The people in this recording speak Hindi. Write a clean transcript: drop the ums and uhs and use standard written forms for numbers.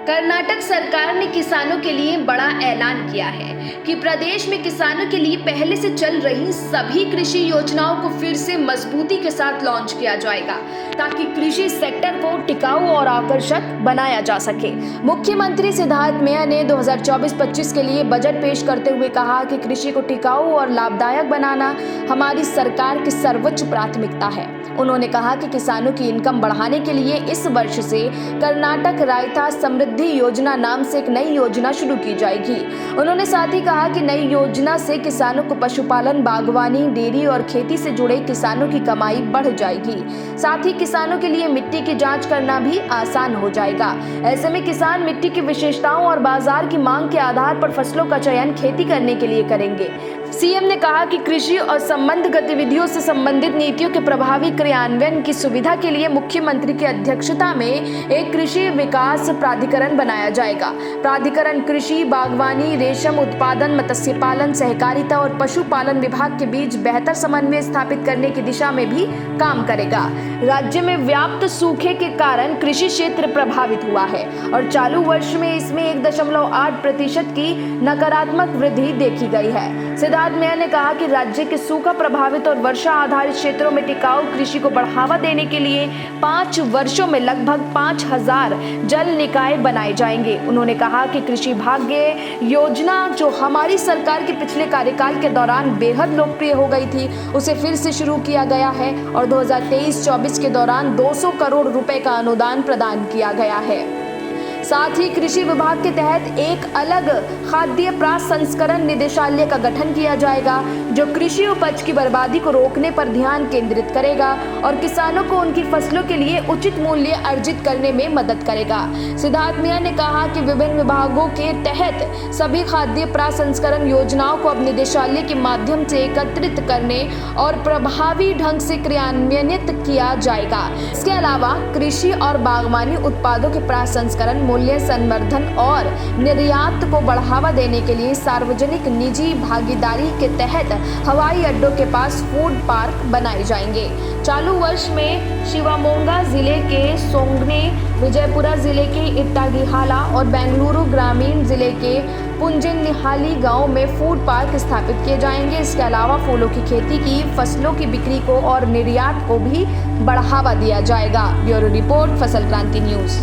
कर्नाटक सरकार ने किसानों के लिए बड़ा ऐलान किया है कि प्रदेश में किसानों के लिए पहले से चल रही सभी कृषि योजनाओं को फिर से मजबूती के साथ लॉन्च किया जाएगा ताकि कृषि सेक्टर को टिकाऊ और आकर्षक बनाया जा सके। मुख्यमंत्री सिद्धारमैया ने 2024-25 के लिए बजट पेश करते हुए कहा कि कृषि को टिकाऊ और लाभदायक बनाना हमारी सरकार की सर्वोच्च प्राथमिकता है। उन्होंने कहा कि किसानों की इनकम बढ़ाने के लिए इस वर्ष से कर्नाटक रायता समृद्धि योजना नाम से एक नई योजना शुरू की जाएगी। उन्होंने साथ ही कहा कि नई योजना से किसानों को पशुपालन, बागवानी, डेयरी और खेती से जुड़े किसानों की कमाई बढ़ जाएगी। साथ ही किसानों के लिए मिट्टी की जांच करना भी आसान हो जाएगा। ऐसे में किसान मिट्टी की विशेषताओं और बाजार की मांग के आधार पर फसलों का चयन खेती करने के लिए करेंगे। सीएम ने कहा कि कृषि और संबद्ध गतिविधियों से संबंधित नीतियों के प्रभावी क्रियान्वयन की सुविधा के लिए मुख्यमंत्री की अध्यक्षता में एक कृषि विकास प्राधिकरण बनाया जाएगा। प्राधिकरण कृषि, बागवानी, रेशम उत्पादन, मत्स्य पालन, सहकारिता और पशुपालन विभाग के बीच बेहतर समन्वय स्थापित करने की दिशा में भी काम करेगा। राज्य में व्याप्त सूखे के कारण कृषि क्षेत्र प्रभावित हुआ है और चालू वर्ष में इसमें 1.8% की नकारात्मक वृद्धि देखी गई है। सिद्धारमैया ने कहा कि राज्य के सूखा प्रभावित और वर्षा आधारित क्षेत्रों में टिकाऊ कृषि को बढ़ावा देने के लिए 5 वर्षों में लगभग 5000 जल निकाय बनाए जाएंगे। उन्होंने कहा कि कृषि भाग्य योजना जो हमारी सरकार के पिछले कार्यकाल के दौरान बेहद लोकप्रिय हो गई थी, उसे फिर से शुरू किया गया है और 2023-24 के दौरान 200 करोड़ रुपए का अनुदान प्रदान किया गया है। साथ ही कृषि विभाग के तहत एक अलग खाद्य प्रसंस्करण निदेशालय का गठन किया जाएगा जो कृषि उपज की बर्बादी को रोकने पर ध्यान केंद्रित करेगा और किसानों को उनकी फसलों के लिए उचित मूल्य अर्जित करने में मदद करेगा। सिद्धारमैया ने कहा कि विभिन्न विभागों के तहत सभी खाद्य प्रसंस्करण योजनाओं को अब निदेशालय के माध्यम से एकत्रित करने और प्रभावी ढंग से क्रियान्वित किया जाएगा। इसके अलावा कृषि और बागवानी उत्पादों के प्रसंस्करण, मूल्य संवर्धन और निर्यात को बढ़ावा देने के लिए सार्वजनिक निजी भागीदारी के तहत हवाई अड्डों के पास फूड पार्क बनाए जाएंगे। चालू वर्ष में शिवमोगा जिले के सोंगने, विजयपुरा जिले के इट्टागीहाला और बेंगलुरु ग्रामीण जिले के पुंजनिहाली गांव में फूड पार्क स्थापित किए जाएंगे। इसके अलावा फूलों की खेती की फसलों की बिक्री को और निर्यात को भी बढ़ावा दिया जाएगा। ब्यूरो रिपोर्ट, फसल क्रांति न्यूज।